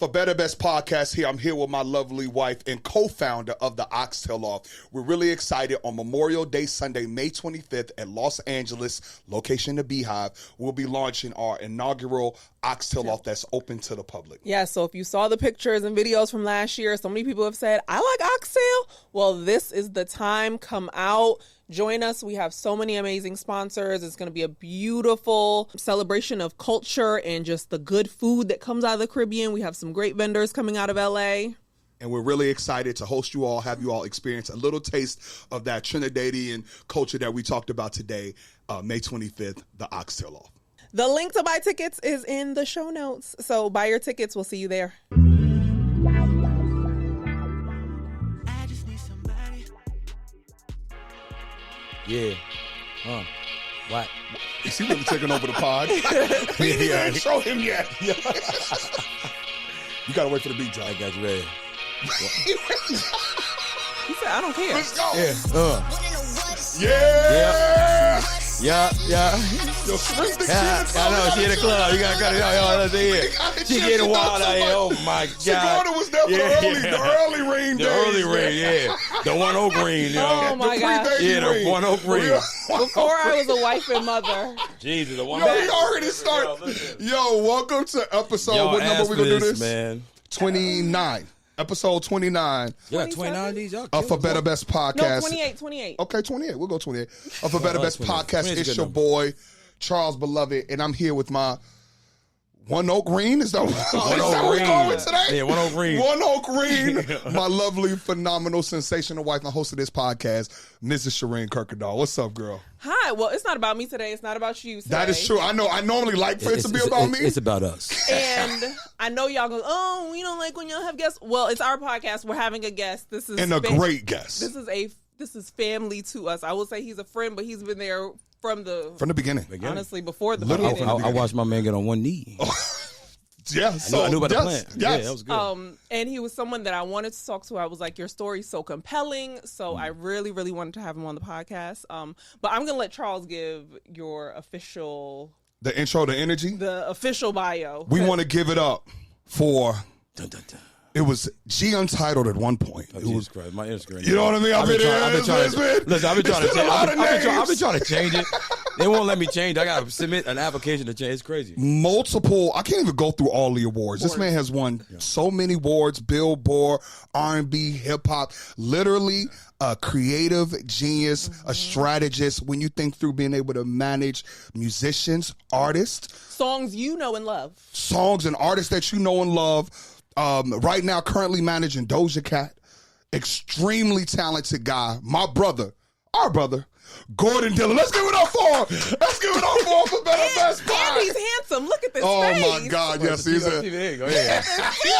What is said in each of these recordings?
For Better Best Podcast here, I'm here with my lovely wife and co-founder of the Oxtail Off. We're really excited. On Memorial Day Sunday, May 25th at Los Angeles, location the Beehive, we'll be launching our inaugural Oxtail Off that's open to the public. Yeah, so if you saw the pictures and videos from last year, so many people have said, I like oxtail. Well, this is the time. Come out. Join us. We have so many amazing sponsors. It's going to be a beautiful celebration of culture and just the good food that comes out of the Caribbean. We have some great vendors coming out of LA. And we're really excited to host you all, have you all experience a little taste of that Trinidadian culture that we talked about today, May 25th, the Oxtail Off. The link to buy tickets is in the show notes. So buy your tickets. We'll see you there. Yeah. What? Is he really taking over the pod? We didn't show him yet. You gotta wait for the beat drop. I got you ready. He said, I don't care. Let's go. Yeah. Yeah. Yo, Shireen the Yeah, kid. I know. She in the club. You got to cut it out. Let's see it. She getting wild out here. Oh, my God. Gordan was there for the early rain The days. early rain, yeah. The 1-0 green, you know. Oh, my God. Yeah, the 1-0 green. Before I was a wife and mother. Jesus, the 1-0 Yo, he already started. Yo, welcome to episode, what number we gonna do this? Man. 29. Episode 29. You got 29 of these? Y'all For Better Best Podcast. No, 28. Okay, 28. We'll go 28. For Better Best 28. Podcast, 28 is it's a good your number. boy, Charles Beloved, and I'm here with my One Oak Green. Is that what we're going with today? Yeah, 1-0 green. One Oak Green. My lovely, phenomenal, sensational wife and host of this podcast, Mrs. Shireen Kirkendall. What's up, girl? Hi. Well, it's not about me today. It's not about you today. That is true. I know. I normally like for it to be about me. It's about us. And I know y'all go, oh, we don't like when y'all have guests. Well, it's our podcast. We're having a guest. This is And a great guest. This is family to us. I will say he's a friend, but he's been there from the beginning. honestly before the Literally beginning. I watched my man get on one knee. Yeah, so I knew about the yes, plan. yes. Yeah, that was good. And he was someone that I wanted to talk to. I was like, your story's so compelling. So I really, really wanted to have him on the podcast. But I'm going to let Charles give your official... The intro, the energy. The official bio. We want to give it up for... Dun, dun, dun. It was G Untitled at one point. Oh, It Jesus was, Christ, my Instagram. you know what I mean? I've been trying to change it. They won't let me change. I got to submit an application to change. It's crazy. multiple. I can't even go through all the awards. This man has won so many awards: Billboard, R&B, hip hop. Literally a creative genius, a strategist. When you think through being able to manage musicians, artists, Songs you know and love. songs, and artists that you know and love. Right now, currently managing Doja Cat. Extremely talented guy. My brother, our brother, Gordan Dillard. Let's give it up for him. Let's give it up for him for Better Best And Pod. he's handsome. Look at this Oh face. my God! Yes, he's a. Go ahead.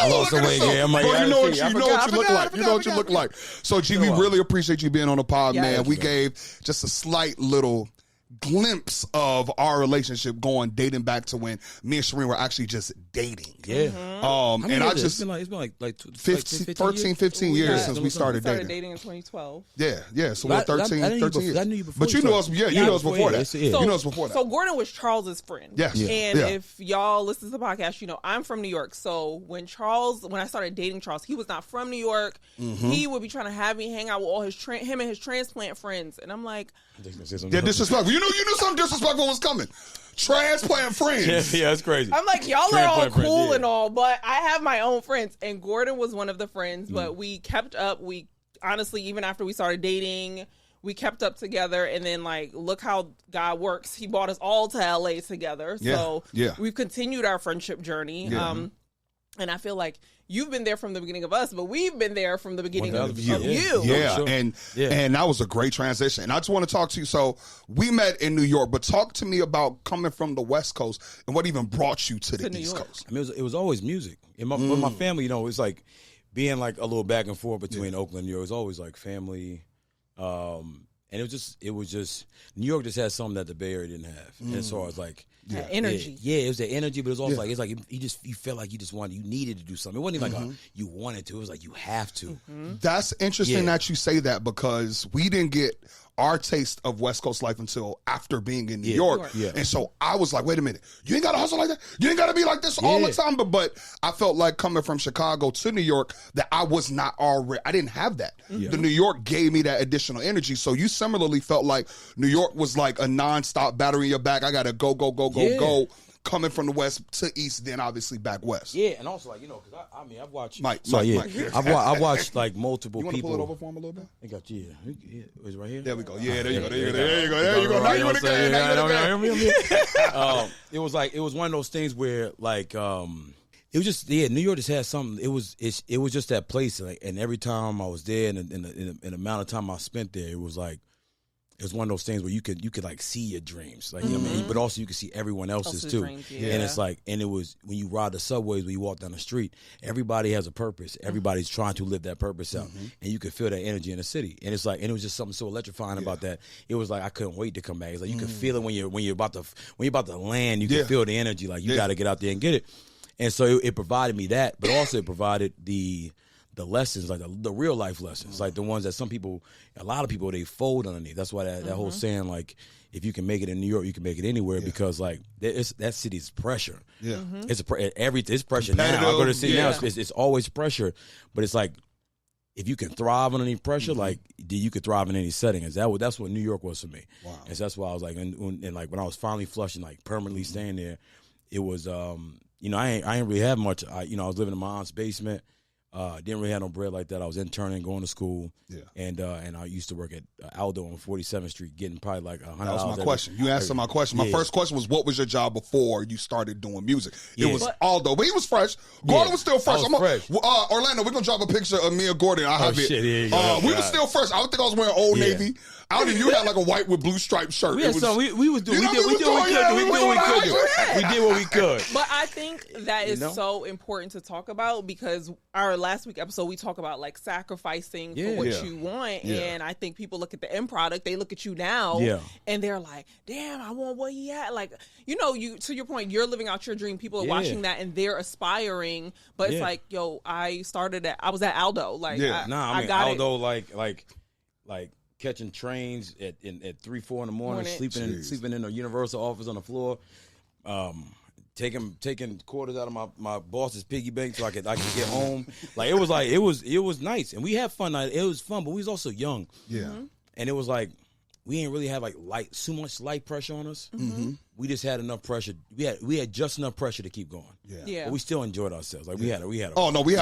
I lost some weight. Yeah, I'm like, Bro, you know what I you look like. You know what you look like. So, G, we really appreciate you being on the pod, Yeah, man. We you. gave just a slight little glimpse of our relationship dating back to when me and Shireen were actually just dating. Yeah. And I just it's been like 13, 15 years since we started started dating. dating in 2012. Yeah. So But we're I 13 knew you years. I knew you before But you you knew us, started. you knew us before that. Yeah. You knew us before that. So Gordan was Charles's friend. Yes. Yeah. And Yeah. if y'all listen to the podcast, you know, I'm from New York. So when I started dating Charles, he was not from New York. He would be trying to have me hang out with all him and his transplant friends. And I'm like, Yeah, disrespectful. You knew something disrespectful was coming. Transplant friends. Yeah, it's crazy. I'm like, y'all are all Transplant friends, cool yeah. and all, but I have my own friends. And Gordan was one of the friends, but we kept up. We honestly, even after we started dating, we kept up together. And then, like, look how God works. He brought us all to LA together. So Yeah. we've continued our friendship journey. Yeah. And I feel like you've been there from the beginning of us, but we've been there from the beginning of you. Yeah, Sure. and Yeah. that was a great transition. And I just want to talk to you. So we met in New York, but talk to me about coming from the West Coast and what even brought you to the New East York. Coast. I mean, it was always music. And with my family, you know, it's like being like a little back and forth between Oakland and New York. It was always like family. And it was just New York just had something that the Bay Area didn't have. And as far as like energy. Yeah, it was the energy, but it was also like, it's like you felt like you needed to do something. It wasn't even like you wanted to. It was like you have to. That's interesting that you say that, because we didn't get our taste of West Coast life until after being in New York. Yeah. And so I was like, wait a minute, you ain't got to hustle like that. You ain't got to be like this all the time. But I felt like coming from Chicago to New York that I was not already, I didn't have that. The New York gave me that additional energy. So you similarly felt like New York was like a nonstop battery in your back. I got to go. Coming from the west to east, then obviously back west. Yeah, and also like because I mean I've watched Mike. I've watched like multiple You want to people. pull it over for him a little bit? I got you. Yeah, it's right here. There we go. Yeah, there you go. There you go. Now you in the game. It was one of those things where like it was just New York just had something. It was just that place like, and every time I was there and in the amount of time I spent there, it was like. It was one of those things where you could like see your dreams, like you know what I mean, but also you could see everyone else's too. Dreams, And it's like, and it was when you ride the subways, when you walk down the street, everybody has a purpose. Everybody's trying to live that purpose out, and you could feel that energy in the city. And it's like, and it was just something so electrifying about that. It was like I couldn't wait to come back. It's like you could feel it when you're about to land. You can feel the energy, like you got to get out there and get it. And so it provided me that, but also it provided the lessons, like the real life lessons, like the ones that a lot of people, they fold underneath. That's why that whole saying, like, if you can make it in New York, you can make it anywhere, because like that city's pressure. Yeah, it's pressure now. I go to the city now, it's always pressure, but it's like if you can thrive underneath pressure, like you could thrive in any setting. That's what New York was for me. Wow, and so that's why I was like, and like when I was finally flushing, like permanently staying there, it was I ain't really have much. I was living in my aunt's basement. Didn't really have no bread like that. I was interning, going to school, and I used to work at Aldo on 47th Street, getting probably like $100. That was my question. You answered my question. My first question was, what was your job before you started doing music? It was Aldo, but he was fresh. Gordon was still fresh. Fresh. Orlando, we're gonna drop a picture of me and Gordon. I have it. Shit, we were still fresh. I would think I was wearing Old Navy. You had like a white with blue striped shirt. We did what we could. We did what we could. But I think that is so important to talk about, because our last week episode, we talk about like sacrificing for what you want. And I think people look at the end product, they look at you now and they're like, damn, I want what he had. Like, you to your point, you're living out your dream. People are watching that and they're aspiring. But it's like, yo, I was at Aldo. Like, I got Aldo, like catching trains at 3-4 in the morning, sleeping in the Universal office on the floor, taking quarters out of my boss's piggy bank so I could get home. Like it was nice, and we had fun. It was fun, but we was also young. Yeah, and it was like we didn't really have like too much light pressure on us. We just had enough pressure. We had just enough pressure to keep going. Yeah. But we still enjoyed ourselves. Like we had a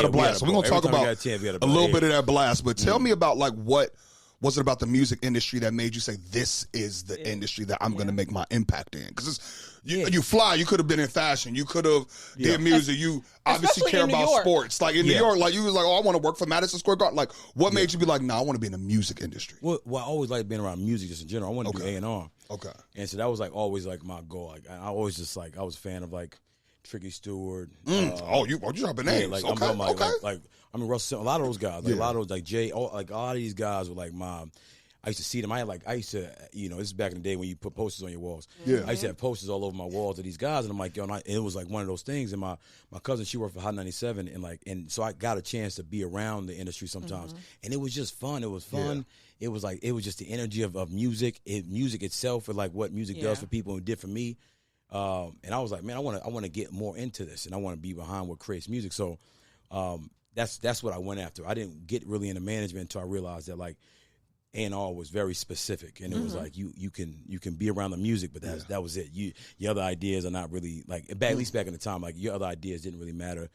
blast. So we're gonna talk about a little bit of that blast. But tell me about like what was it about the music industry that made you say, this is the industry that I'm going to make my impact in? Because you fly, you could have been in fashion, you could have did music, you obviously care about sports. Like in New York, like you was like, oh, I want to work for Madison Square Garden. Like what made you be like, I want to be in the music industry? Well, I always liked being around music just in general. I wanted to do A&R. Okay. And so that was like always like my goal. Like I always just like, I was a fan of like Tricky Stewart. You dropping names. Like, okay. I mean, Russell, a lot of those guys, like a lot of those, like Jay, like a lot of these guys were like I used to see them. I used to, this is back in the day when you put posters on your walls. Yeah. I used to have posters all over my walls of these guys, and I'm like, and it was like one of those things. And my cousin, she worked for Hot 97, and so I got a chance to be around the industry sometimes, and it was just fun. It was fun. Yeah. It was just the energy of music, music itself, and like what music does for people and did for me. And I was like, man, I want to get more into this, and I want to be behind what creates music. So that's what I went after. I didn't get really into management until I realized that like A&R was very specific, and it was like you can be around the music, but that was it. Your other ideas are not really like at least back in the time, like your other ideas didn't really matter.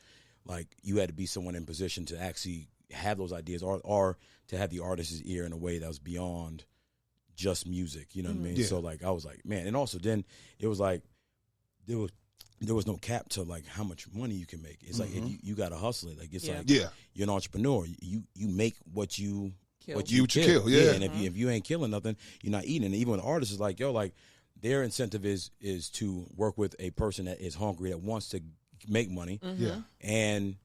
Like you had to be someone in position to actually have those ideas, or to have the artist's ear in a way that was beyond just music. You know what I mean? Yeah. So like I was like, man, and also then it was like there was no cap to like how much money you can make. It's like if you got to hustle it. Like it's like you're an entrepreneur. You make what you kill. Yeah. And if you ain't killing nothing, you're not eating. And even when the artist is like, like their incentive is to work with a person that is hungry, that wants to make money. Yeah. And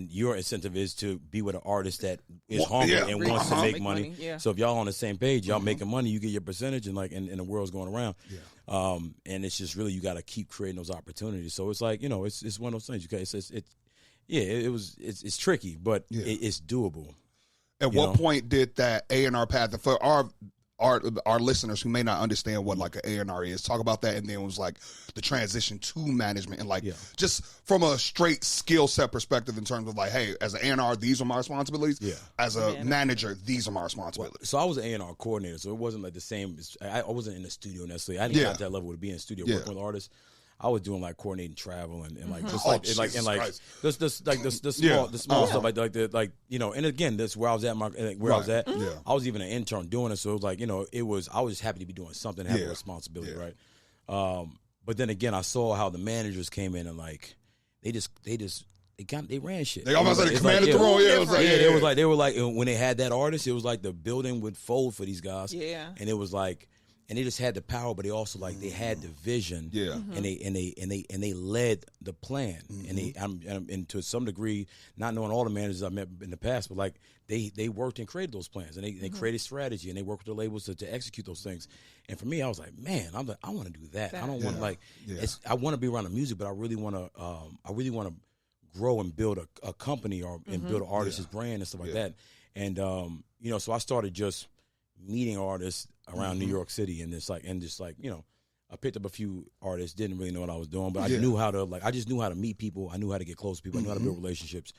your incentive is to be with an artist that is hungry and wants to make money. Yeah. So if y'all on the same page, y'all making money, you get your percentage, and like and the world's going around. Yeah. And it's just really you got to keep creating those opportunities. So it's like it's one of those things. It's tricky, but it's doable. At what point did that A&R path for our our listeners who may not understand what like an A&R is, talk about that, and then it was like the transition to management and like just from a straight skill set perspective in terms of like, hey, as an A&R, these are my responsibilities. Yeah. As a manager, these are my responsibilities. So I was an A&R coordinator, so it wasn't like the same. I wasn't in the studio necessarily. I didn't get to that level to be in the studio working with artists. I was doing like coordinating travel and like just like the small stuff like you know, and again, that's where I was at I was at. Yeah. I was even an intern doing it, so it was like, you know, I was just happy to be doing something, having responsibility, right? But then again, I saw how the managers came in and like they ran shit. They almost like commanded the role. Yeah, it was like they were like when they had that artist, it was like the building would fold for these guys. Yeah, and it was like. And they just had the power, but they also like they had the vision, and they led the plan, and to some degree, not knowing all the managers I met in the past, but like they worked and created those plans, and they created strategy, and they worked with the labels to execute those things. And for me, I was like, man, I want to do that. I don't want I want to be around the music, but I really want to grow and build a company and build an artist's brand and stuff like that. And you know, so I started just meeting artists around New York City, and just like you know, I picked up a few artists, didn't really know what I was doing, but I knew how to I just knew how to meet people, I knew how to get close to people, I knew how to build relationships,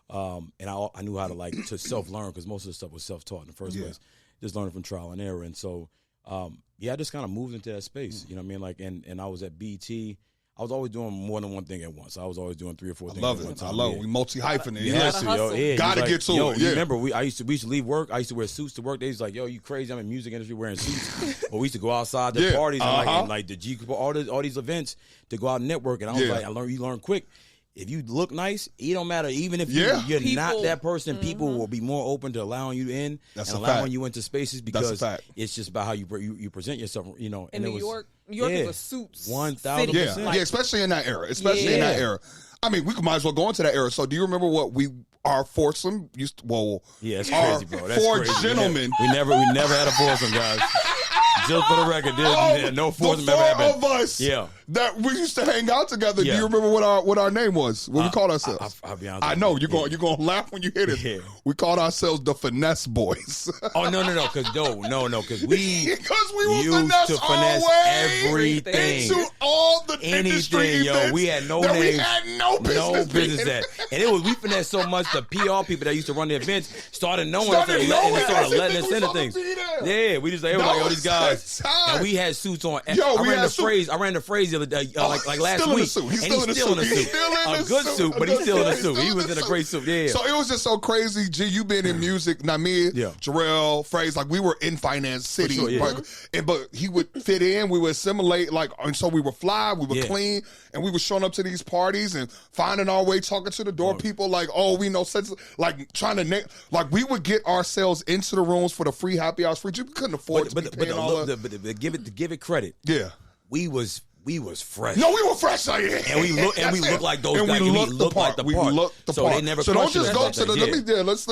and I knew how to to self-learn, because most of the stuff was self-taught in the first place, just learning from trial and error. And so I just kind of moved into that space, you know what I mean, like, and I was at BT. I was always doing more than one thing at once. I was always doing 3 or 4 things at one time. I love it. We multi-hyphenate. Gotta get to it. You remember, we used to leave work. I used to wear suits to work. They was like, yo, you crazy? I'm in the music industry wearing suits. But we used to go outside to parties and like the G, all these events to go out and network. And I was like, you learn quick. If you look nice, it don't matter. Even if you're not that person, people will be more open to allowing you in and allowing you into spaces, because it's just about how you present yourself. You know, in New York is a suits 1,000%. Yeah, especially in that era. In that era. I mean, we might as well go into that era. So, do you remember what our foursome used to? Well, it's crazy, bro. That's four crazy. Gentlemen. We never had a foursome, guys. Just for the record, no foursome ever happened. The 4 of us that we used to hang out together. Do you remember what our name was? What we called ourselves? I'll be honest. I know you're going to laugh when you hear this. Yeah. We called ourselves the Finesse Boys. Oh no, because we used to finesse everything into all the industry events. We had no names, we had no business at. And we finessed so much. The PR people that used to run the events started knowing us and started letting us into things. Yeah, we just like, these guys. And we had suits on. I ran the phrase the other day, like last week. He's still in a suit. A good suit, but he's still in a suit. He was in a great suit. Yeah. So it was just so crazy. G, you been in music. Now me, Jarrell, Phrase, like we were in Finance City. Sure, yeah. But he would fit in. We would assimilate. And so we were fly. We were clean. And we were showing up to these parties and finding our way, talking to the door people like, oh, we know such, like trying to like we would get ourselves into the rooms for the free happy hours. We couldn't afford to be paying all that. But give it credit. Yeah, we was fresh. No, we were fresh. And we looked like those guys. We looked like the part. So they never. So don't just go to the. Let's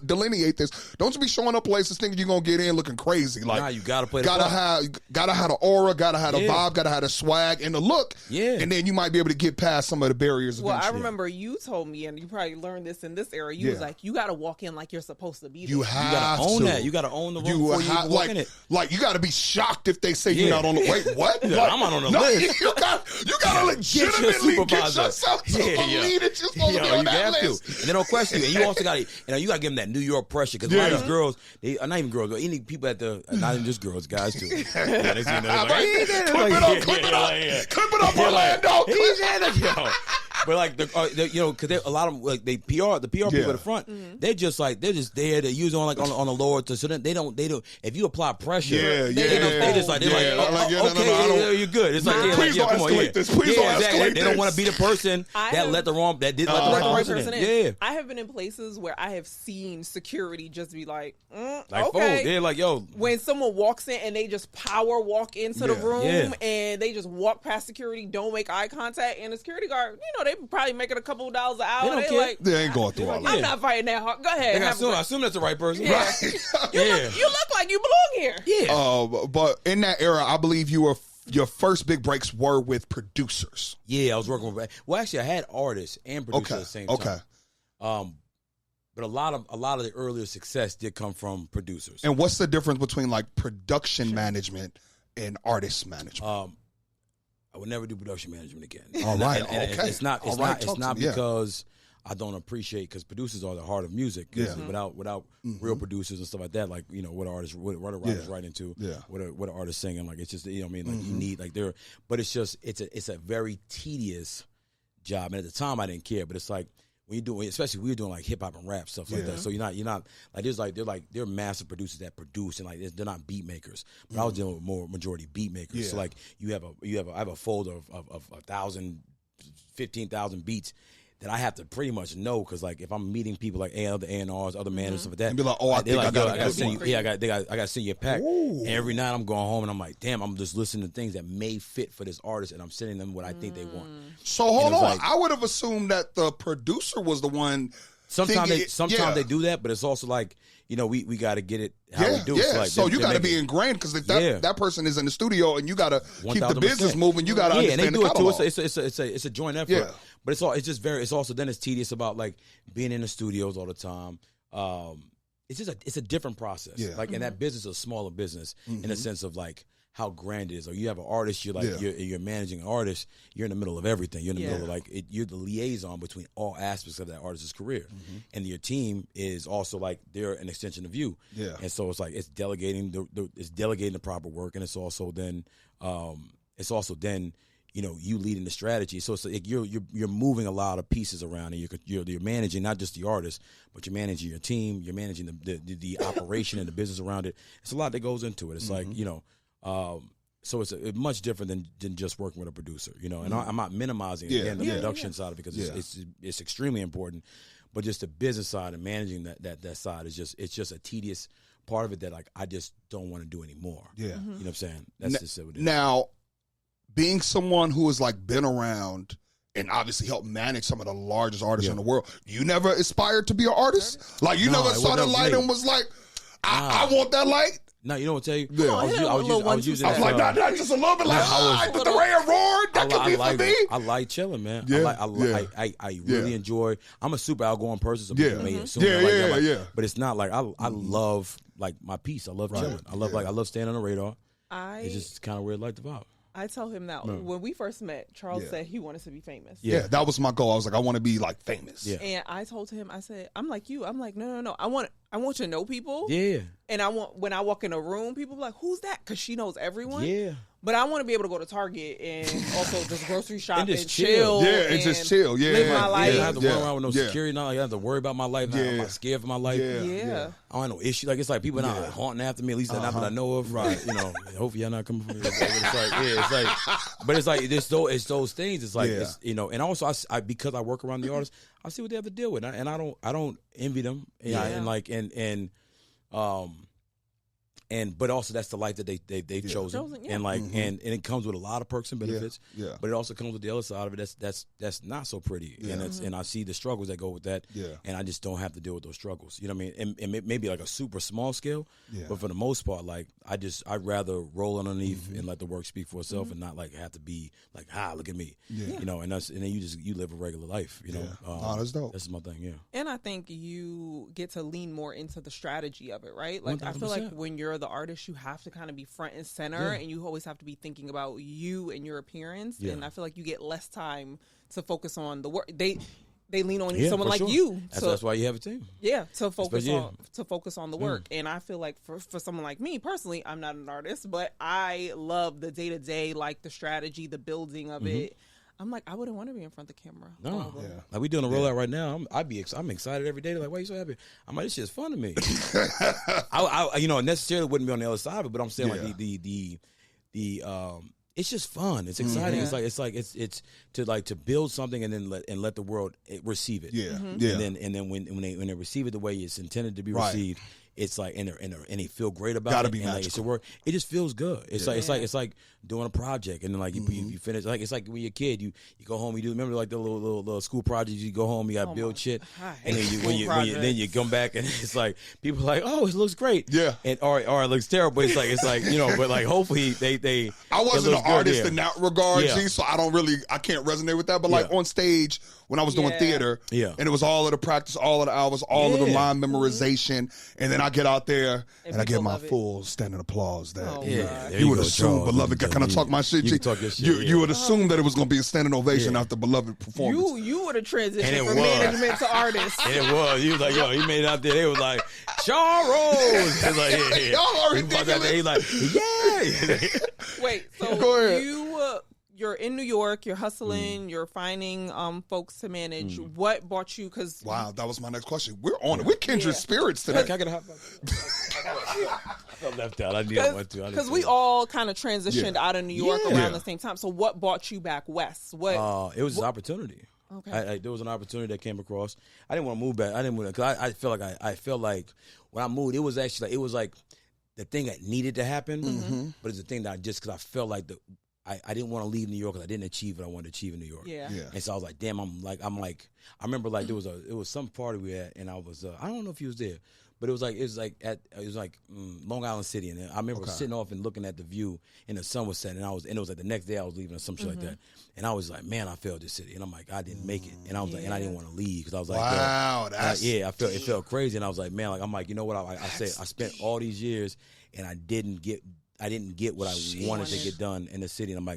delineate this. Don't just be showing up places thinking you're gonna get in looking crazy. Like you gotta play. Gotta have an aura. Gotta have a vibe. Gotta have a swag and the look. Yeah. And then you might be able to get past some of the barriers. Well, I remember you told me, and you probably learned this in this era. You was like, you gotta walk in like you're supposed to be there. You gotta own that. You gotta own the room before you walk in it. Like you gotta be shocked if they say you're not on the. Wait, what? I'm not on the list. You gotta legitimately get yourself to believe that you're supposed to be on that list. And they don't question you. And you also gotta, you gotta give them that New York pressure, because a lot of these girls, they are not even girls, but any people at the, not even just girls, guys too. They see that, clip it up, Orlando. But like because a lot of them, like the PR people at the front, they're just there. They use on on the lower, so then they don't. If you apply pressure, they just like okay, you're good. It's please don't escalate this. Please don't escalate this. They don't want to be the person that let the wrong person in. Yeah, I have been in places where I have seen security just be like okay, they're like, yo, when someone walks in and they just power walk into the room and they just walk past security, don't make eye contact, and the security guard, they probably making a couple of dollars an hour. They ain't going through all that. I'm not fighting that hard. Go ahead. I assume that's the right person. Yeah. Right. You look like you belong here. Yeah. But in that era, I believe your first big breaks were with producers. Yeah, I was working with. Well, actually, I had artists and producers at the same time. Okay. But a lot of the earlier success did come from producers. And what's the difference between like production management and artist management? I would never do production management again. All right, and okay. It's not Me, because I don't appreciate, because producers are the heart of music. Yeah. Without real producers and stuff like that, like, you know, what writers write into, Yeah. what an artist singing, like, it's just, you know what I mean, like you need, like, but it's just it's a very tedious job. And at the time I didn't care, but it's like when you do, especially when you're doing like hip hop and rap stuff like that. So you're not like they're massive producers that produce, and like they're not beat makers. But I was dealing with more majority beat makers. Yeah. So like I have a folder of 1,000, 15,000 beats that I have to pretty much know, because like if I'm meeting people like other A&Rs, other managers, stuff like that, And be like, I think I got to send you. Yeah, I got to send you a pack. Ooh. And every night I'm going home and I'm like, damn, I'm just listening to things that may fit for this artist, and I'm sending them what I think they want. So hold on, like, I would have assumed that the producer was the one. Sometimes thinking, they do that, but it's also like, you know, we got to get it how we do. Yeah, So, like, so you got to be ingrained, because if that person is in the studio and you got to keep the 1000%. business moving, you got to understand and they do the it too. catalog. It's a joint effort. Yeah. But it's also then it's tedious about like being in the studios all the time. It's a different process. Yeah. Like, and that business is a smaller business in a sense of like how grand it is. Or you have an artist, you're like you're managing an artist, you're in the middle of everything. You're in the middle of like you're the liaison between all aspects of that artist's career. And your team is also like they're an extension of you. Yeah. And so it's like it's delegating the proper work, and it's also then you know, you leading the strategy. So it's like you're moving a lot of pieces around, and you're managing not just the artist, but you're managing your team, you're managing the operation and the business around it. It's a lot that goes into it. It's like, you know, so it's much different than just working with a producer, you know. And I'm not minimizing again the production side of it, because it's extremely important, but just the business side and managing that side is just a tedious part of it that like I just don't want to do anymore. Yeah. You know what I'm saying? That's just what it is. Now, being someone who has like been around and obviously helped manage some of the largest artists in the world, you never aspired to be an artist? Like, you never saw the light and was like, I want that light? No, you know what I'll tell you? Yeah. I was using I was like, not just a little bit, like, but the Ray roared, that could be for me. I like chilling, man. Yeah. I really enjoy. I'm a super outgoing person, so people may assume that. But it's not like I love like my peace. I love chilling. I love staying on the radar. It's just kind of weird, like the vibe. I tell him that when we first met, Charles said he wanted to be famous. Yeah, that was my goal. I was like, I want to be like famous. Yeah. And I told him, I said, I'm like you. I'm like, no. I want you to know people. Yeah. And I want, when I walk in a room, people be like, who's that? Because she knows everyone. Yeah. But I want to be able to go to Target and also just grocery shop and just chill. Yeah, and just chill. Yeah. Live my life. I don't have to run around with no security. Not like I have to worry about my life. I'm not scared for my life. Yeah. I don't have no issue. Like, it's like people not like haunting after me, at least not that I know of. Right. You know, hopefully y'all not coming for me. But it's like it's those things. It's like, it's, you know, and also I because I work around the artists, I see what they have to deal with, and I don't envy them. But also that's the life that they've chosen, and like and it comes with a lot of perks and benefits. Yeah. But it also comes with the other side of it that's not so pretty, and I see the struggles that go with that. Yeah. And I just don't have to deal with those struggles. You know what I mean? And maybe like a super small scale, but for the most part, like I'd rather roll underneath and let the work speak for itself, and not like have to be like, look at me. You know, and then you live a regular life. You know, that's dope. That's my thing. Yeah. And I think you get to lean more into the strategy of it, right? Like 100%. I feel like when you're the artist, you have to kind of be front and center, and you always have to be thinking about you and your appearance. And I feel like you get less time to focus on the work. They lean on someone like you. That's why you have a team. Yeah, to focus on the work. And I feel like for someone like me personally, I'm not an artist, but I love the day-to-day, like the strategy, the building of it. I'm like, I wouldn't want to be in front of the camera. No, like we doing a rollout right now. I'm excited every day. They're like, why are you so happy? I'm like, this shit's fun to me. I you know, necessarily wouldn't be on the other side of it, but I'm saying like the it's just fun. It's exciting. It's to build something and then let the world receive it. And then when they receive it the way it's intended to be received, it's like and they feel great about Gotta it. be and like, magical. it's a work. It just feels good. It's it's like doing a project and then like you finish. Like it's like when you're a kid, you go home, you do remember like the little school projects. You go home, you got to build shit, and then when you come back and it's like people are like, oh, it looks great, Yeah, and or it looks terrible. It's like but like hopefully they. I wasn't an artist in that regard, Yeah. G, so I can't resonate with that. But like on stage when I was doing theater, and it was all of the practice, all of the hours, all of the line memorization, and then I get out there and I get my full standing applause. That you would assume Beloved. Can I talk my shit, G? You would assume that it was going to be a standing ovation after Beloved performance. You would have transitioned from management to artist. And it was. He was like, yo, he made it out there. They was like, Charles. It's like, Y'all are ridiculous. He's like, Wait, so Go ahead. you're in New York, you're hustling, you're finding folks to manage. What brought you? Because Wow, that was my next question. We're on it. We're kindred spirits today. Can I get a hot I felt left out. I didn't want to. Because we all kind of transitioned out of New York around the same time. So what brought you back west? What? It was an opportunity. Okay. There was an opportunity that came across. I didn't want to move back. I didn't want to because I felt like when I moved, it was actually like the thing that needed to happen, but it's the thing that because I felt like I didn't want to leave New York because I didn't achieve what I wanted to achieve in New York. Yeah. And so I was like, damn, I remember like it was some party we had and I was I don't know if he was there, but it was like Long Island City, and I remember sitting off and looking at the view and the sun was setting, and it was like the next day I was leaving or some shit like that, and I was like, man, I failed this city, and I'm like, I didn't make it, and I was like, and I didn't want to leave because I was like, wow, that's it felt crazy, and I was like, man, like I'm like, you know what, I said I spent all these years and I didn't get what I wanted to get done in the city, and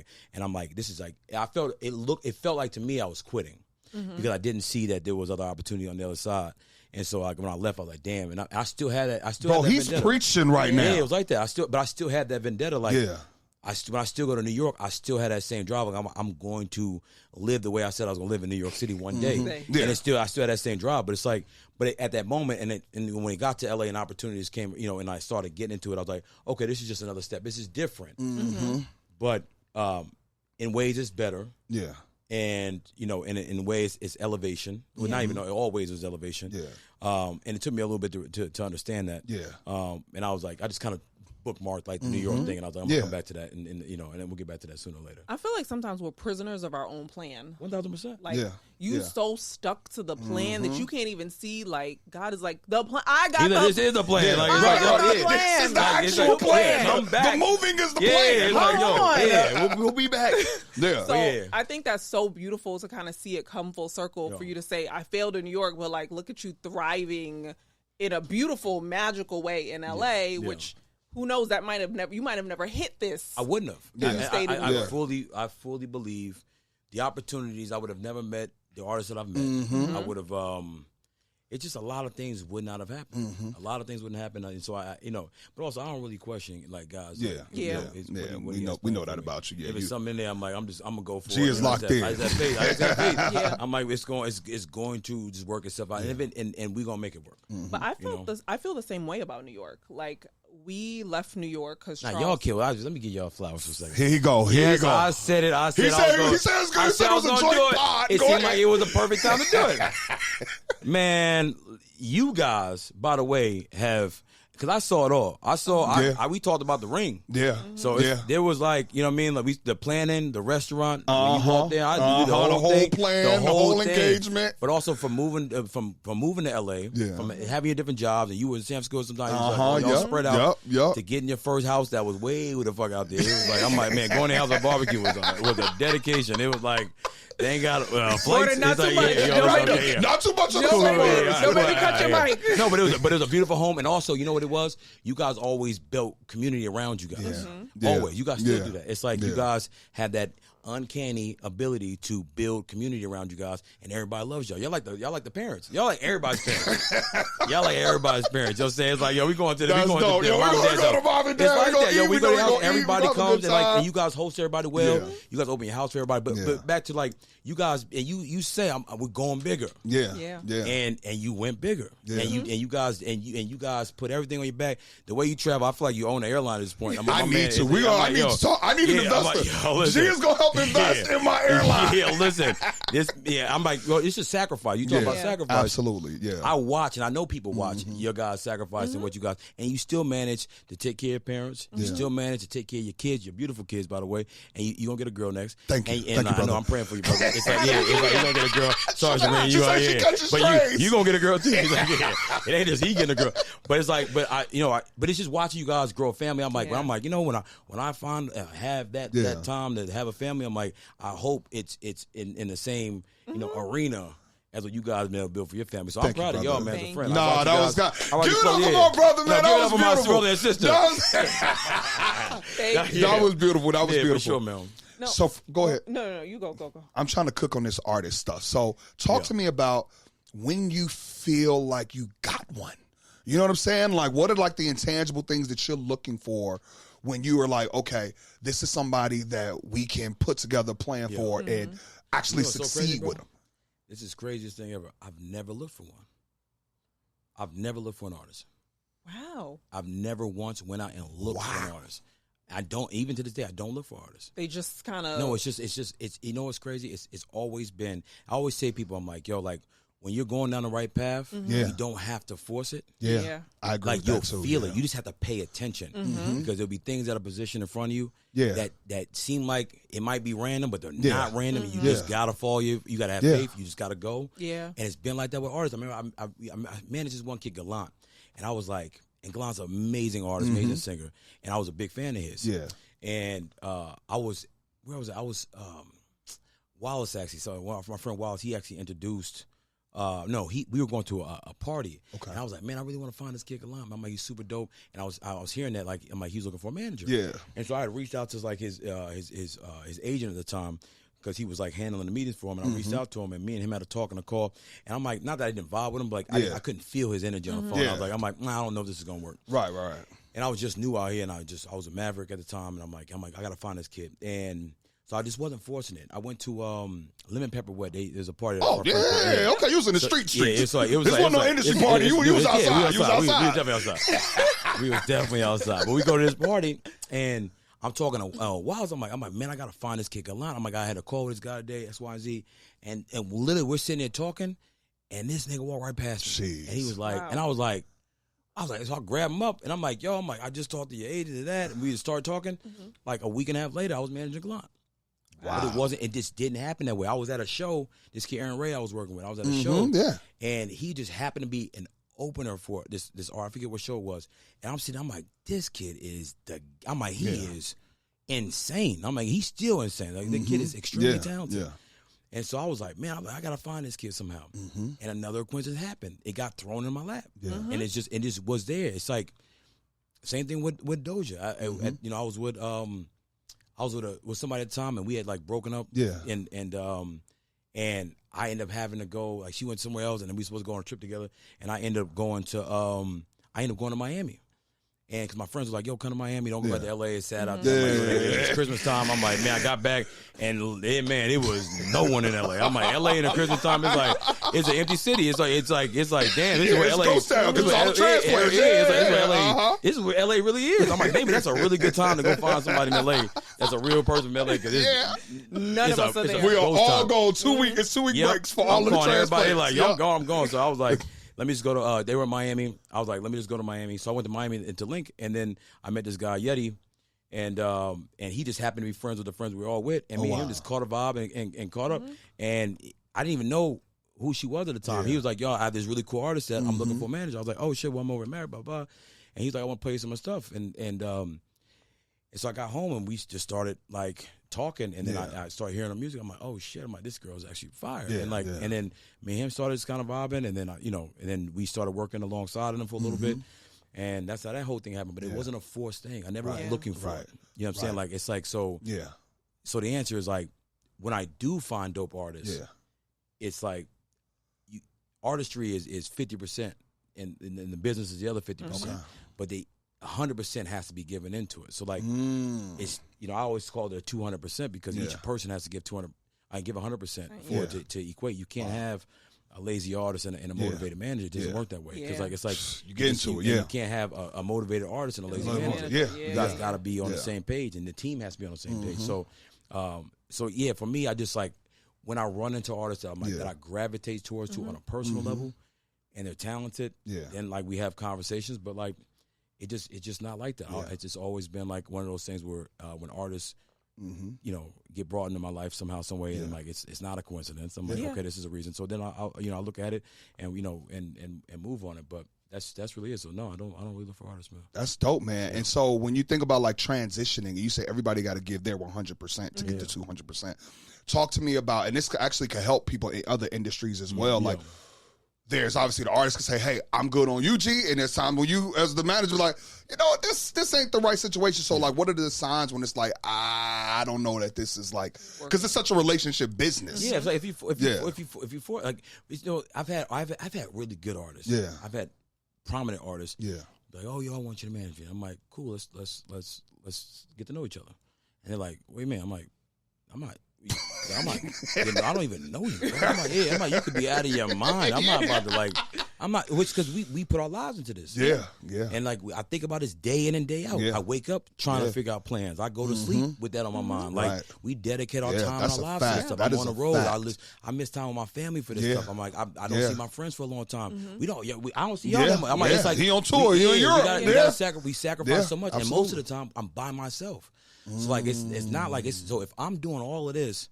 I'm like, this is like, it felt like to me I was quitting because I didn't see that there was other opportunity on the other side. And so like when I left, I was like, damn, and I still had that. Bro, he's vendetta. Preaching right now. Yeah, it was like that. I still had that vendetta. Like, when I still go to New York, I still had that same drive. Like I'm going to live the way I said I was going to live in New York City one day. And I still had that same drive. But it's like, at that moment, and when it got to LA and opportunities came, and I started getting into it, I was like, okay, this is just another step. This is different. But in ways, it's better. Yeah. And in ways it's elevation. Well, not even all ways it was elevation. Yeah. And it took me a little bit to understand that. Yeah. And I was like, I just kind of bookmarked like the New York thing, and I was like, I'm gonna come back to that, and then we'll get back to that sooner or later. I feel like sometimes we're prisoners of our own plan. 1000%. Like you so stuck to the plan that you can't even see. Like God is like the plan. I got this is the plan. Like this is the actual plan. Come back. The moving is the plan. Like, we'll be back. So I think that's so beautiful to kind of see it come full circle for you to say I failed in New York, but like look at you thriving in a beautiful, magical way in LA, which. Who knows? You might have never hit this. I wouldn't have. I fully believe the opportunities. I would have never met the artists that I've met. I would have. It's just a lot of things would not have happened. A lot of things wouldn't happen. And so but also I don't really question like guys. We know that about you. Yeah, if it's something in there, I'm like, I'm gonna go for it. She is locked in. I just have faith. I'm like, it's going to just work itself out, and we're gonna make it work. But I feel the same way about New York. Like we left New York because y'all killed. Let me give y'all flowers for a second. Here you go. I said it. He said it was a joint pod. It seemed like it was a perfect time to do it. Man, you guys, by the way, have. Because I saw it all. We talked about the ring. Yeah. So there was like, you know what I mean? Like the planning, the restaurant. When you walk there, I did the whole thing, plan, the whole engagement. But also from moving to LA, from having your different jobs, and you were in San Francisco sometimes, y'all spread out to getting your first house that was way the fuck out there. It was like, I'm like, man, going to House of Barbecue was a dedication. It was like, they ain't got flights. Not too much. Not too much. Nobody cut your mic. No, but it was a beautiful home, and also, you know what it was? You guys always built community around you guys. Always. You guys still do that. It's like you guys have that uncanny ability to build community around you guys, and everybody loves y'all. Y'all like the parents. Y'all like everybody's parents. Y'all like everybody's parents. You'll say it's like, yo, we going to the we're going to mom and dad. It's like that. Yo, we go to the house. Everybody comes and you guys host everybody well. Yeah. You guys open your house for everybody. But back to like you guys, and you say we're going bigger. Yeah. And you went bigger. Yeah. And you guys put everything on your back. The way you travel, I feel like you own an airline at this point. I need to. I need an investor. G is gonna help help invest in my airline. Yeah, listen. I'm like, well, it's a sacrifice. You talk about sacrifice. Absolutely, yeah. I watch, and I know people watch your guys sacrificing what you guys, and you still manage to take care of your parents. You still manage to take care of your kids, your beautiful kids, by the way, and you're going to get a girl next. Thank you. And Thank you, brother. I know I'm praying for you, brother. It's like, you're going to get a girl. Sorry, Shireen, you are here. But you going to get a girl, too. He's like, it ain't just he getting a girl. But it's like, but it's just watching you guys grow a family. I'm like, when I find have that time to have a family, I'm like, I hope it's in the same arena as what you guys may have built for your family. So I'm proud of y'all, man, as a friend. No, that was God. Give it up for my brother, man. That was beautiful. Brother and sister. That was beautiful. That was beautiful. For sure, man. No. So go ahead. No, you go. I'm trying to cook on this artist stuff. So talk to me about when you feel like you got one. You know what I'm saying? Like, what are like the intangible things that you're looking for when you are like, okay, this is somebody that we can put together a plan for and actually succeed with them? This is the craziest thing ever. I've never looked for one. I've never looked for an artist. Wow. I've never once went out and looked for an artist. I don't, even to this day, I don't look for artists. They just kind of. No, it's you know what's crazy? It's always been, I always say to people, I'm like, yo, like, when you're going down the right path, you don't have to force it. Yeah. I agree. Like, you'll feel it. You just have to pay attention because there'll be things that are positioned in front of you that seem like it might be random, but they're not random. You just gotta follow you. You gotta have faith. You just gotta go. Yeah. And it's been like that with artists. I remember I managed this one kid, Gallant, and I was like, and Gallant's an amazing artist, amazing singer, and I was a big fan of his. Yeah. And I was Wallace actually. So my friend Wallace, he actually introduced. We were going to a party, and I was like, man, I really want to find this kid Gallant. I'm like, he's super dope, and I was hearing that, like, I'm like, he's looking for a manager. Yeah, and so I had reached out to like his agent at the time because he was like handling the meetings for him, and I reached out to him, and me and him had a talk and a call, and I'm like, not that I didn't vibe with him, but like I couldn't feel his energy on the phone. I was like, nah, I don't know if this is gonna work. Right. And I was just new out here, and I was a maverick at the time, and I'm like, I gotta find this kid, and so I just wasn't forcing it. I went to Lemon Pepper Wet. There's a party. Oh, yeah. Okay, you was in the streets. Yeah, it was this wasn't no industry party. You was outside. We was definitely outside. We was definitely outside. But we go to this party, and I'm talking to Wiles. I'm like, man, I got to find this kid Gallant. I'm like, I had a call with this guy today, XYZ. And literally, we're sitting there talking, and this nigga walked right past me. Jeez. And he was like, and I was like, so I grabbed him up, and I'm like, I just talked to your agent and that, and we just started talking. Like a week and a half later, I was managing Gallant. Wow. But it just didn't happen that way. I was at a show, this kid Aaron Ray I was working with, I was at a show, and he just happened to be an opener for this art. I forget what show it was. And I'm like, this kid is he is insane. I'm like, he's still insane. Like, the kid is extremely talented. Yeah. And so I was like, man, I gotta find this kid somehow. And another coincidence happened. It got thrown in my lap. Yeah. And it just was there. It's like, same thing with Doja. I was with somebody at the time, and we had like broken up. Yeah. And I ended up having to go. Like, she went somewhere else, and then we were supposed to go on a trip together. And I ended up going to Miami. And because my friends were like, yo, come to Miami. Don't go back to LA. It's sad out there. It's Christmas time. I'm like, man, I got back, and it was no one in LA. I'm like, LA in the Christmas time is like, it's an empty city. It's like, damn, this is where LA. Ghost town, because it's all transplants. This is where LA really is. I'm like, maybe that's a really good time to go find somebody in LA that's a real person from LA. Because none of us are there. We are all going 2 week. It's 2 week breaks for all of the transplants. Everybody like, yo, I'm going. So I was like, let me just go to, they were in Miami. I was like, let me just go to Miami. So I went to Miami and to Link, and then I met this guy, Yeti, and he just happened to be friends with the friends we were all with. And me and him just caught a vibe and caught up. And I didn't even know who she was at the time. He was like, yo, I have this really cool artist that I'm looking for a manager. I was like, oh, shit, well, I'm over at Marriott, blah, blah. And he's like, I want to play some of my stuff. And so I got home, and we just started, like, talking, and then I started hearing her music. I'm like, oh shit! I'm like, this girl's actually fire. And then me and him started just kind of vibing, and then and then we started working alongside of them for a little bit, and that's how that whole thing happened. But it wasn't a forced thing. I never was looking for it. You know what I'm saying? Like, it's like, so yeah. So the answer is, like, when I do find dope artists, it's like artistry is 50%, and the business is the other 50%. But 100% has to be given into it. So, like, it's, I always call it a 200% because each person has to give 200. I give 100% for it to equate. You can't have a lazy artist and a motivated manager. It doesn't work that way. Because it's like you get into it. You can't have a motivated artist and a lazy manager. You guys got to be on the same page, and the team has to be on the same page. So So yeah, for me, I just like when I run into artists that I'm like that I gravitate towards to on a personal level, and they're talented. Then like we have conversations, but like it's just not like that. It's just always been like one of those things where when artists you know, get brought into my life somehow, some way, and like it's not a coincidence. I'm like, okay, this is a reason. So then I look at it and and move on it. But that's really it. So no, I don't really look for artists, man. That's dope, man. And so when you think about like transitioning, you say everybody got to give their 100% to get to 200%. Talk to me about, and this actually could help people in other industries as well. Like, there's obviously the artist can say, hey, I'm good on you, G. And there's time when you, as the manager, like, you know, this ain't the right situation. So, like, what are the signs when it's like, I don't know that this is like, because it's such a relationship business. Yeah, it's like if you like, you know, I've had really good artists. Yeah, I've had prominent artists. Yeah, like, oh, yo, I want you to manage me. I'm like, cool, let's get to know each other. And they're like, wait a minute. I'm like, you know, I don't even know you. I'm like, you could be out of your mind. I'm not about to which because we put our lives into this. Yeah. And like I think about this day in and day out. I wake up trying to figure out plans. I go to sleep with that on my mind. Like we dedicate our time and our lives to this stuff. I'm on the road. I miss time with my family for this stuff. I'm like, I don't see my friends for a long time. I don't see y'all that much. I'm like, it's like he on tour. He in Europe. We sacrifice so much, and most of the time I'm by myself. So like it's not like it's so if I'm doing all of this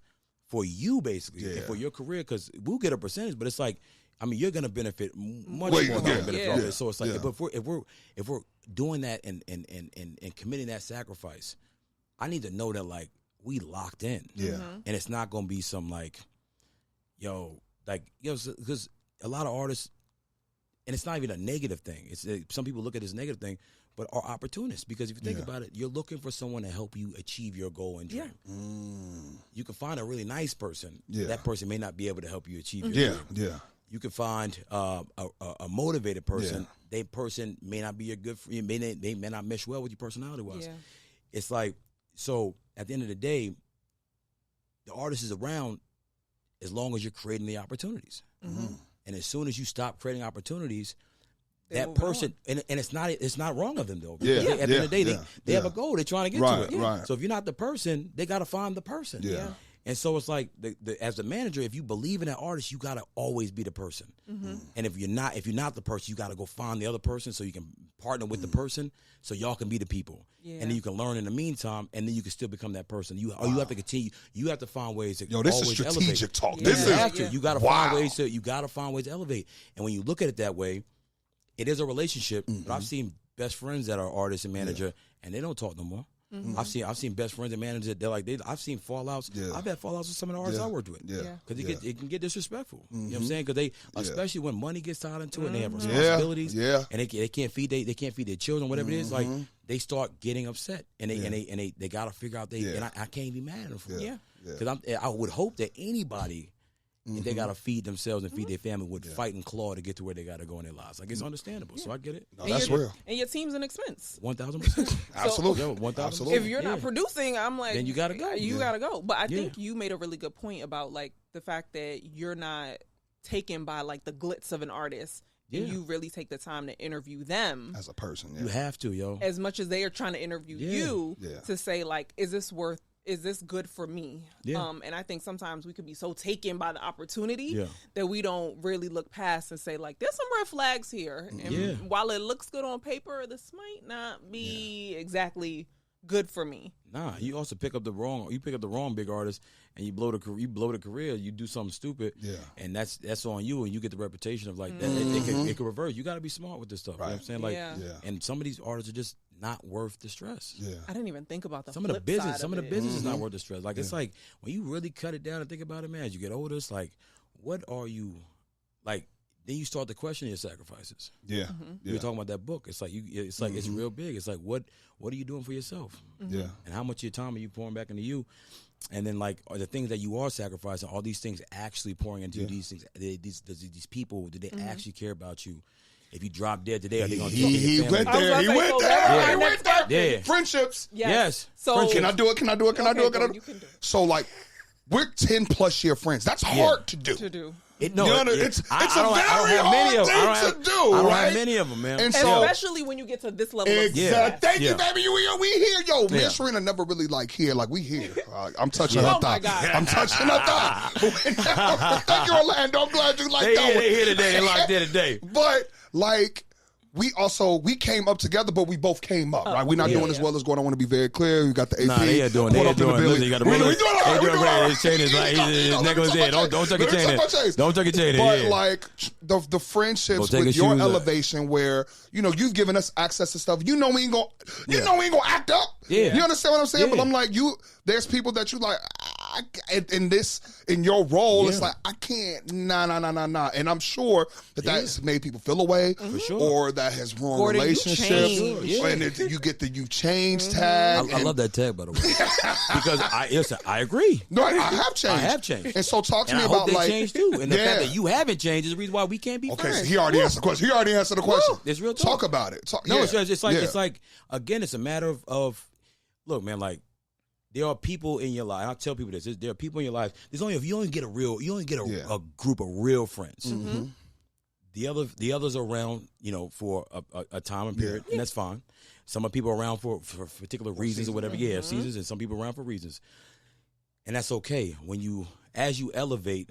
for you basically and for your career, because we'll get a percentage, but it's like, I mean, you're gonna benefit much more than benefit from this. So it's like, but if we're doing that and committing that sacrifice, I need to know that like we locked in. And it's not gonna be some like, because a lot of artists, and it's not even a negative thing. It's some people look at it as a negative thing, but are opportunists, because if you think about it, you're looking for someone to help you achieve your goal and dream. You can find a really nice person. That person may not be able to help you achieve your dream. You can find a motivated person. That person may not be a good friend. They may not mesh well with you personality-wise. It's like, so at the end of the day, the artist is around as long as you're creating the opportunities. And as soon as you stop creating opportunities, that person, and it's not wrong of them though. At the end of the day, they have a goal. They're trying to get to it. Right. So if you're not the person, they got to find the person. And so it's like, as a manager, if you believe in that artist, you got to always be the person. And if you're not the person, you got to go find the other person so you can partner with the person so y'all can be the people. And then you can learn in the meantime, and then you can still become that person. You have to continue. You have to find ways to this always is strategic elevate. talk. You got to find ways to. You got to find ways to elevate. And when you look at it that way, it is a relationship. But I've seen best friends that are artists and manager, and they don't talk no more. I've seen best friends and managers. I've seen fallouts. I've had fallouts with some of the artists I worked with. Because it can get disrespectful. You know what I'm saying? Because especially when money gets tied into it, and they have responsibilities. And they can't feed their children, whatever it is. Like they start getting upset, and they got to figure out and I can't be mad at them for it. Because I would hope that anybody, if they got to feed themselves and feed their family, would fight and claw to get to where they got to go in their lives. Like, it's understandable. So I get it. No, that's real. And your team's an expense. 1,000%. Absolutely. 1,000%. If you're not producing, I'm like, then you got to go. You got to go. But I think you made a really good point about, like, the fact that you're not taken by, like, the glitz of an artist. And you really take the time to interview them. As a person, You have to, yo. As much as they are trying to interview you to say, like, is this good for me? And I think sometimes we could be so taken by the opportunity that we don't really look past and say, like, there's some red flags here. And while it looks good on paper, this might not be exactly good for me. Nah, you also pick up the wrong big artist, and you blow the career. You do something stupid, and that's on you, and you get the reputation of like that. It could reverse. You got to be smart with this stuff. Right. You know what I'm saying? Like, and some of these artists are just not worth the stress. I didn't even think about some of the business. Some of the business is not worth the stress. Like it's like when you really cut it down and think about it, man. As you get older, it's like, what are you like? Then you start to question your sacrifices. You were talking about that book. It's like it's real big. It's like what are you doing for yourself? And how much of your time are you pouring back into you? And then like are the things that you are sacrificing, are these things actually pouring into these things? These people, do they actually care about you? If you drop dead today, are they going to He went there. Friendships. Yes. So can I do it? Can I do it? Can I do it? You can do it. So like we're 10+ year friends. That's hard to do. It's a very hard thing to do. I don't right? have many of them, man. And so, especially when you get to this level. Exactly. Of Thank you, baby. We here, yo. Me and Shireen never really like here. Like we here. I'm touching her thigh. I'm touching her thigh. Thank you, Orlando. I'm glad you like that. They here today. They locked in today. But like. We came up together, but we both came up, right? We're not doing as well as Gordan. I want to be very clear. We got the AP. Nah, they are doing. Listen, you got to we doing his chain is like his necklace in. Don't tuck your chain in. Don't tuck your chain in. But like the friendships with your elevation, where you've given us access to stuff. We ain't gonna act up. Yeah. You understand what I'm saying? Yeah. But I'm like there's people that you like in your role. It's like I can't. Nah. And I'm sure that's made people feel away, for sure, or that has ruined relationships. And you get the "you changed" tag. I love that tag, by the way, because I agree. No, I have changed. And so talk to me about they changed too. And the fact that you haven't changed is the reason why we can't be friends. So he already answered the question. It's real talk. Talk about it. It's like again, it's a matter of look, man, like. There are people in your life. I tell people this. There are people in your life. You only get a group of real friends. Mm-hmm. The others are around, for a time and period, and that's fine. Some people are around for particular reasons or whatever. Yeah, seasons, and some people around for reasons, and that's okay. As you elevate,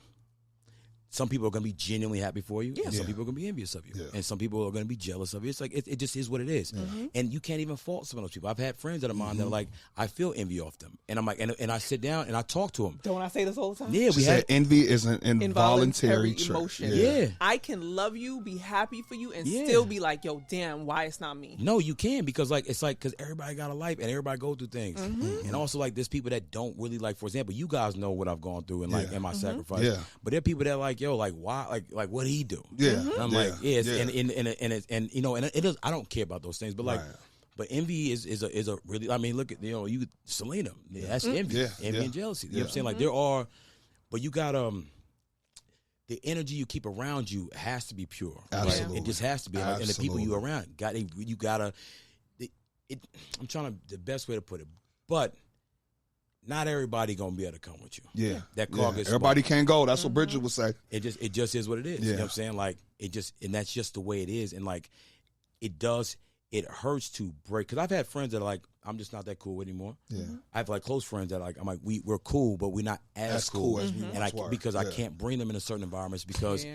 some people are going to be genuinely happy for you, and some people are going to be envious of you, and some people are going to be jealous of you. It's like it just is what it is, and you can't even fault some of those people. I've had friends that are mine that are like, I feel envy off them, and I'm like, and I sit down and I talk to them. Don't I say this all the time? Yeah, we had envy is an involuntary emotion. Yeah, I can love you, be happy for you, and still be like, yo, damn, why it's not me? No, you can because because everybody got a life and everybody go through things, and also like there's people that don't really like. For example, you guys know what I've gone through and and my sacrifice. But there are people that are like, yo, like why, like what did he do? And I'm like, and it is. I don't care about those things, but like. But envy is a really. I mean, look at Selena. That's envy, and jealousy. You know what I'm saying? Like there are, but you got the energy you keep around you has to be pure. Absolutely, right? It just has to be. And the people you around you gotta. I'm trying to the best way to put it, but. Not everybody gonna be able to come with you. Yeah, that car gets everybody can't go. That's what Bridget would say. It just is what it is. You know what I'm saying? Like and that's just the way it is. And like it hurts to break. Because I've had friends that are like, I'm just not that cool anymore. Yeah, I have like close friends that are like, I'm like, we're cool, but we're not as cool as we once were. Because I can't bring them into certain environments because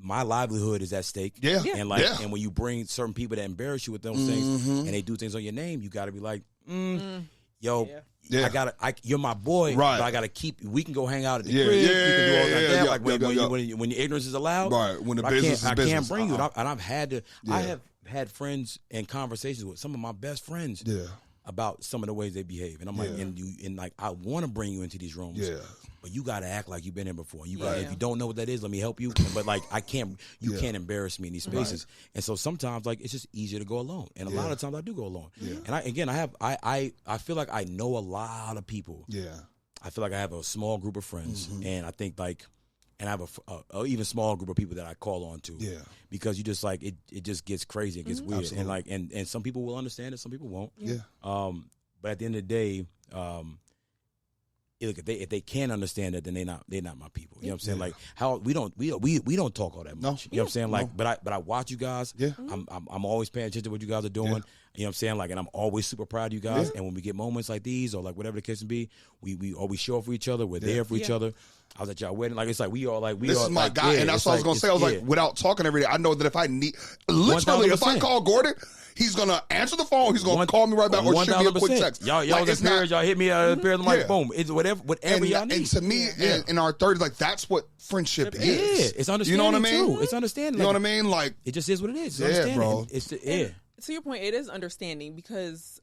my livelihood is at stake. Yeah, and and when you bring certain people that embarrass you with those things and they do things on your name, you got to be like, yo, you're my boy, right? But I gotta keep. We can go hang out at the crib. You can do all that. Like when your ignorance is allowed, right? When the business is business, I can't bring you. And I've had to. I have had friends and conversations with some of my best friends about some of the ways they behave, and I'm like, and like I want to bring you into these rooms, but you got to act like you've been here before. You got if you don't know what that is, let me help you. But like I can't, you can't embarrass me in these spaces. Right. And so sometimes like it's just easier to go alone, and a lot of times I do go alone. Yeah. And I feel like I know a lot of people. Yeah, I feel like I have a small group of friends, and I think like. And I have a even smaller group of people that I call on to. Yeah. Because you just like it just gets crazy, it gets weird. Absolutely. And like and some people will understand it, some people won't. Yeah. But at the end of the day, look, if they can't understand it, then they're not my people. You know what I'm saying? Like how we don't talk all that much. No. You know what I'm saying? Like but I watch you guys. Yeah. I'm always paying attention to what you guys are doing. Yeah. You know what I'm saying? Like, and I'm always super proud of you guys. Yeah. And when we get moments like these or like whatever the case may be, we always show up for each other. We're there for each other. I was at y'all wedding. Like, it's like, this is my guy. And that's what I was going to say. I was like, without talking every day, I know that if I need, literally, 100%. If I call Gordan, he's going to answer the phone. He's going to call me right back or shoot me a quick text. Y'all like, was married. Y'all hit me out of the pair of the mic. Boom. It's whatever y'all need. And to me, in our 30s, like, that's what friendship is. Yeah. It's understanding. You know what I mean? Too. It's understanding. You know what I mean? Like, it just is what it is. It's bro. To your point, it is understanding because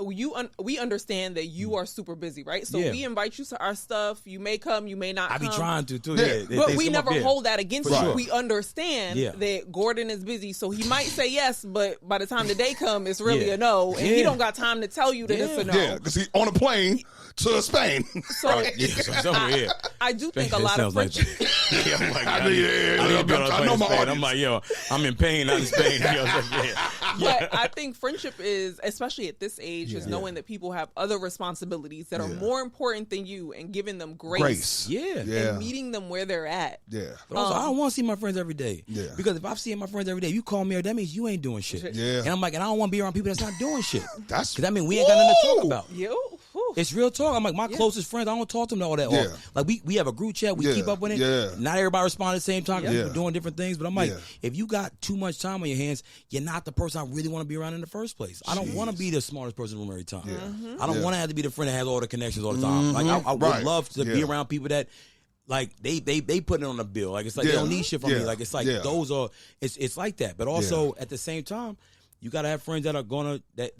we understand that you are super busy, right? So we invite you to our stuff. You may come, you may not come. I be trying to, too. Yeah. But we never hold that against you. Sure. We understand that Gordan is busy, so he might say yes, but by the time the day comes, it's really a no, and he don't got time to tell you that it's a no. Yeah, because he's on a plane to Spain. So I do think a lot of friendship. I know my audience. I'm like, yo, I'm in pain, not in Spain. But I think friendship is, especially at this age, is knowing that people have other responsibilities that are more important than you and giving them grace. And meeting them where they're at. But also, I don't want to see my friends every day. Because if I'm seeing my friends every day, you call me, that means you ain't doing shit. And I'm like, and I don't want to be around people that's not doing shit. Because that means we ain't got nothing to talk about. It's real talk. I'm like, my closest friends, I don't talk to them all that often. Like, we have a group chat, we keep up with it. Not everybody responds at the same time because we're doing different things. But I'm like, if you got too much time on your hands, you're not the person I really want to be around in the first place. I don't want to be the smartest person in the room every time. I don't want to have to be the friend that has all the connections all the time. Like, I would love to be around people that, like, they put it on the bill. Like, it's like they don't need shit from me. Like, it's like those are, it's like that. But also, at the same time, you gotta have friends that are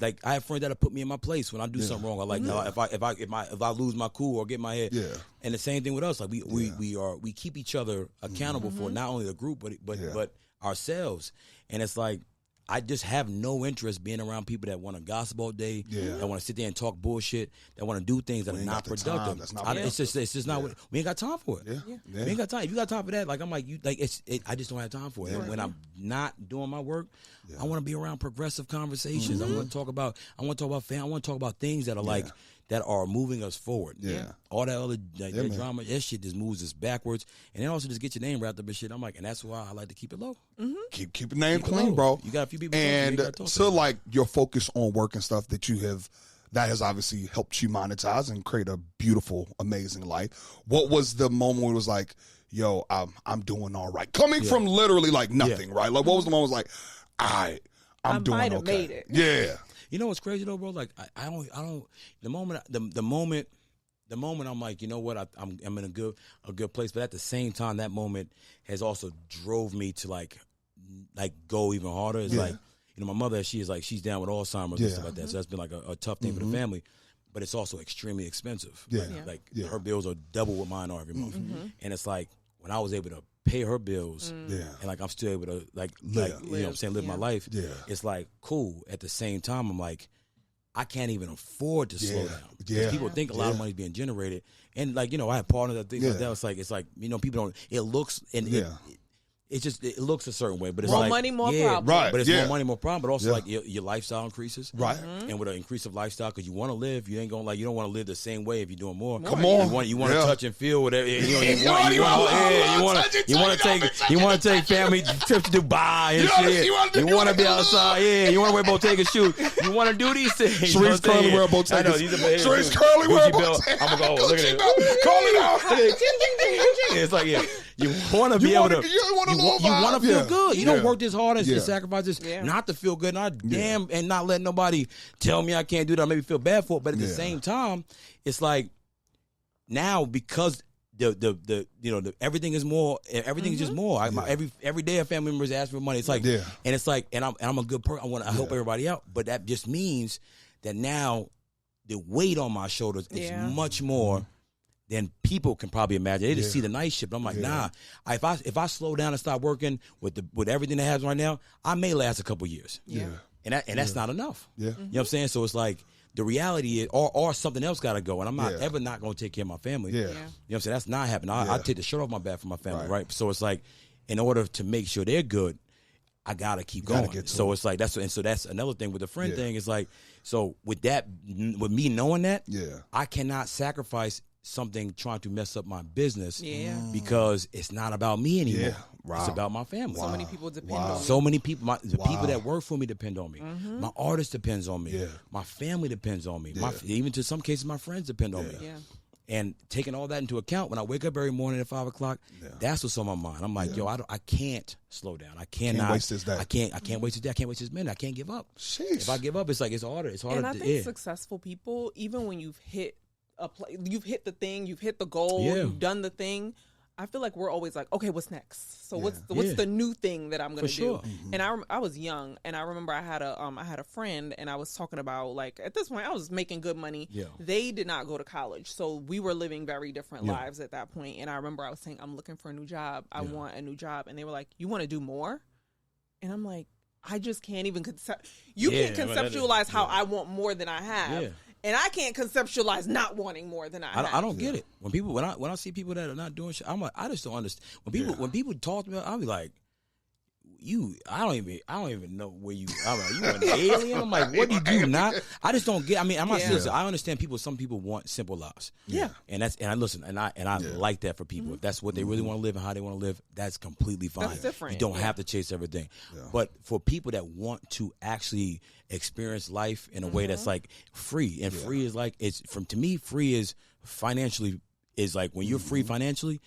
like I have friends that'll put me in my place when I do something wrong. Or like if I lose my cool or get my head. And the same thing with us. Like we keep each other accountable for not only the group but ourselves. And it's like, I just have no interest being around people that want to gossip all day, that want to sit there and talk bullshit, that want to do things that are not productive. It's just not what we ain't got time for it. We ain't got time. If you got time for that, like I'm like you, like I just don't have time for it. And when I'm not doing my work, I want to be around progressive conversations. I want to talk about family. I want to talk about things that are like that are moving us forward. All that other that drama, that shit just moves us backwards. And then also just get your name wrapped up and shit. I'm like, and that's why I like to keep it low. Keep your name clean, bro. You got a few people. And so like your focus on work and stuff that you have, that has obviously helped you monetize and create a beautiful, amazing life. What was the moment where it was like, yo, I'm doing all right? Coming from literally like nothing, right? Like what was the moment like, all right, I'm doing okay. Made it. Yeah. You know what's crazy though, bro? Like I don't. The moment I'm like, you know what? I'm in a good place. But at the same time, that moment has also drove me to like go even harder. It's like, you know, my mother, she's down with Alzheimer's and stuff like that. So that's been like a tough thing for the family. But it's also extremely expensive. Like her bills are double what mine are every month. And it's like when I was able to pay her bills and like I'm still able to like you know what I'm saying, live my life. It's like cool. At the same time, I'm like, I can't even afford to slow down. Because people think a lot of money is being generated. And like, you know, I have partners that think like that. It's like, you know, people don't, it looks and it looks a certain way, but it's more like money, more problem. Right. But it's more money, more problem. But also like your lifestyle increases, right? And with an increase of lifestyle, because you want to live, you ain't gonna like you don't want to live the same way if you're doing more. Come on, you want to touch and feel whatever. You want to take family trips to Dubai and shit. You want to be outside, you want to wear Bottega shoes. You want to do these things. Sharice curly wear Bottega. Sharice curly wear Bottega. I'm gonna go look at it. Call it out. It's like you want to be able to. You want to feel good. You don't work this hard and sacrifice this not to feel good. Not and not let nobody tell me I can't do that. Or maybe feel bad for it. But at the same time, it's like now because the everything is more. Everything is just more. Every day a family members ask for money. It's like and it's like and I'm a good person. I help everybody out. But that just means that now the weight on my shoulders is much more than people can probably imagine. They just see the night shift. I'm like, nah. If I slow down and start working with everything that happens right now, I may last a couple years. And that's not enough. You know what I'm saying? So it's like the reality is, or something else got to go, and I'm not ever not going to take care of my family. You know what I'm saying? That's not happening. I take the shirt off my back for my family, right? So it's like, in order to make sure they're good, I gotta keep going. So it's like that's another thing with the friend thing. Is like, so with me knowing that, I cannot sacrifice something trying to mess up my business because it's not about me anymore. It's about my family. So many people depend on me. So many people, the people that work for me depend on me. My artist depends on me. My family depends on me. Even to some cases, my friends depend on me. And taking all that into account, when I wake up every morning at 5 o'clock, that's what's on my mind. I'm like, yo, I can't slow down. I cannot waste this day. I can't waste this day. I can't waste this minute. I can't give up. If I give up, it's like it's harder. It's harder. And I think successful people, even when you've hit you've hit the thing, you've hit the goal, you've done the thing, I feel like we're always like, okay, what's next? So what's the new thing that I'm going to do? And I was young, and I remember I had a friend, and I was talking about, like, at this point I was making good money. They did not go to college, so we were living very different lives at that point. And I remember I was saying, I'm looking for a new job. I want a new job. And they were like, you want to do more? And I'm like, I just can't even you can't conceptualize how I want more than I have. And I can't conceptualize not wanting more than I have. I don't get it. When I see people that are not doing shit, I'm like, I just don't understand. When people talk to me, I'll be like, I don't even know where you. I'm like, you an alien? I'm like, what do you do now? I just don't get. I mean, I'm not serious. I understand people. Some people want simple lives. Yeah. And I listen, and I like that for people. If that's what they really want to live and how they want to live, that's completely fine. That's different. You don't have to chase everything. Yeah. But for people that want to actually experience life in a way that's like free, and free is like to me, free is financially is like when you're free financially,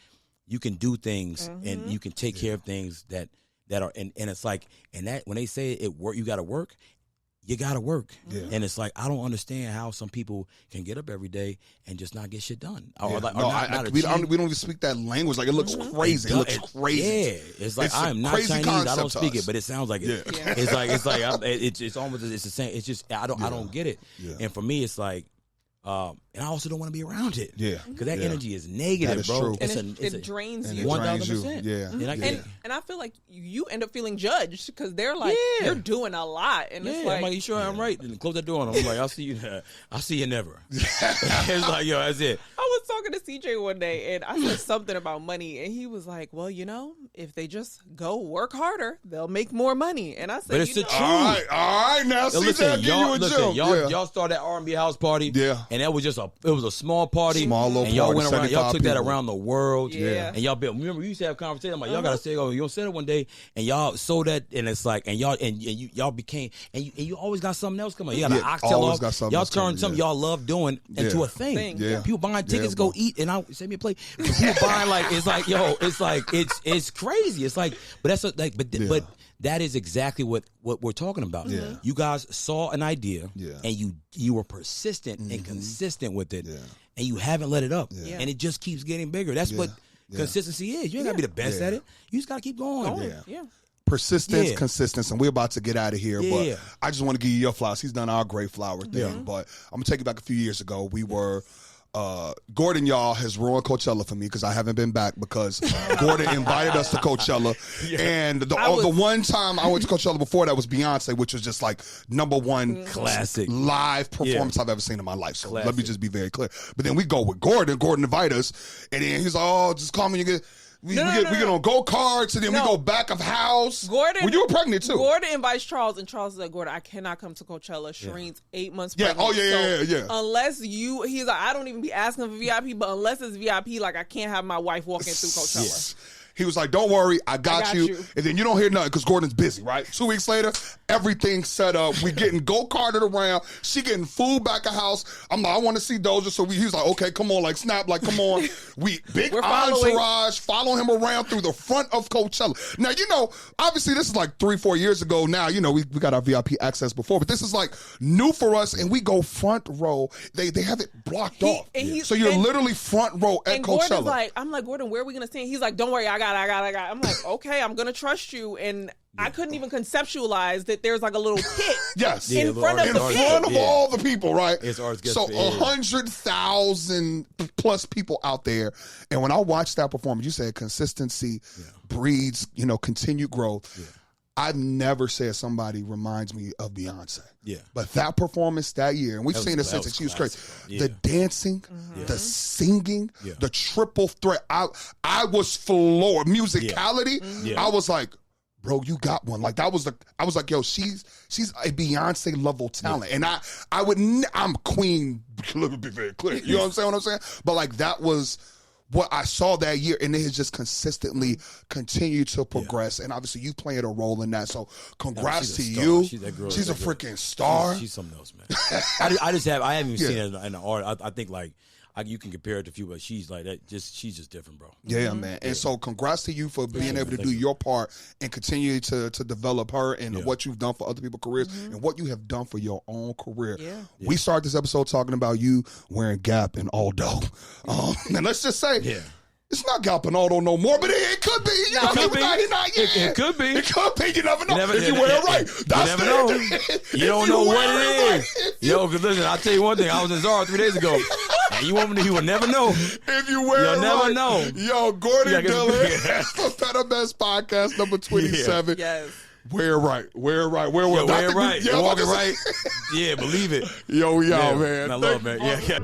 you can do things and you can take care of things that are and it's like, and that when they say it work, you gotta work. You gotta work, and it's like I don't understand how some people can get up every day and just not get shit done. Or we don't even speak that language. Like it looks crazy. It looks crazy. Yeah, it's like I'm not Chinese. I don't speak it, but it sounds like it. Yeah. It's like it's almost the same. It's just I don't get it. Yeah. And for me, it's like. And I also don't want to be around it. Yeah. Because that energy is negative, is bro. True. And it drains you. 1,000%. Yeah. And I feel like you end up feeling judged because they're like, you're doing a lot. And it's like, I'm like, you sure I'm right? And close that door on them. I'm like, I'll see you never. It's like, yo, that's it. I was talking to CJ one day and I said something about money. And he was like, well, if they just go work harder, they'll make more money. And I said, but it's the truth. All right. Now, CJ, y'all started that R&B house party. Yeah. And that was just it was a small party. Small little and y'all party, went around, y'all took that people. around the world. Yeah. And y'all remember we used to have conversations. I'm like, y'all gotta say, you gonna say it one day. And y'all sold that, and it's like, and y'all became, and you always got something else coming. You got an Oxtail Off. Y'all turned something y'all love doing into a thing. Yeah. People buying tickets to go eat, and I send me a plate. People buying it's crazy. It's like, but but that is exactly what we're talking about. Yeah. You guys saw an idea, and you were persistent and consistent with it, and you haven't let it up, and it just keeps getting bigger. That's what consistency is. You ain't gotta be the best at it. You just gotta keep going. Persistence, consistency, and we're about to get out of here, but I just want to give you your flowers. He's done our great flower thing, but I'm gonna take you back a few years ago. We were Gordan, y'all, has ruined Coachella for me because I haven't been back because Gordan invited us to Coachella. And the one time I went to Coachella before that was Beyonce, which was just like #1 classic live performance I've ever seen in my life. So let me just be very clear. But then we go with Gordan. Gordan invited us, and then he's like, oh, just call me. We get on go-karts, and then we go back of house. Gordan, well, you were pregnant, too. Gordan invites Charles, and Charles is like, Gordan, I cannot come to Coachella. Shireen's 8 months pregnant. Yeah. Unless he's like, I don't even be asking for VIP, but unless it's VIP, like, I can't have my wife walking through Coachella. He was like, don't worry, I got you. And then you don't hear nothing because Gordan's busy, right? 2 weeks later, everything's set up. We getting go-karted around. She getting food back at house. I'm like, I want to see Doja. So he was like, okay, come on, like snap, like come on. We big entourage, follow him around through the front of Coachella. Now, obviously this is like 3-4 years ago now. We got our VIP access before, but this is like new for us, and we go front row. They have it blocked off. So you're literally front row at Coachella. Gordan's like, I'm like, Gordan, where are we going to stand? He's like, don't worry, I got. I'm like, okay, I'm going to trust you. And I couldn't even conceptualize that there's like a little pit in front of all the people, right? It's ours. So 100,000 plus people out there. And when I watched that performance, you said consistency breeds, continued growth. Yeah. I've never said somebody reminds me of Beyonce. Yeah. But that performance that year, and we've seen it since, she was crazy. Yeah. The dancing, the singing, the triple threat. I was floored. Musicality, I was like, bro, you got one. Like I was like, yo, she's a Beyonce level talent. And I'm queen, let me be very clear. You know what I'm saying? But like that was what I saw that year, and it has just consistently continued to progress. And obviously, you playing a role in that. So, congrats to you. She's a freaking star. She's something else, man. I haven't even seen it in the art. I think like you can compare it to a few, but she's like that. She's just different, bro. Yeah, man. And so, congrats to you for being able to do your part and continue to develop her and what you've done for other people's careers and what you have done for your own career. Yeah. We started this episode talking about you wearing Gap and Aldo. And let's just say, it's not Gap and Aldo no more, but it could be. It could be. It could be. It could be. You never know. If you wear it right. You never know. You don't know what it is. Yo, because listen, I'll tell you one thing. I was in Zara 3 days ago. And you will never know. If you wear it right. You'll never know. Yo, Gordan Dillard. Better Best Podcast number 27. Yes. Wear it right. Wear it right. Walk it right. Yeah, believe it. Yo, we out, man. I love, man. Yeah.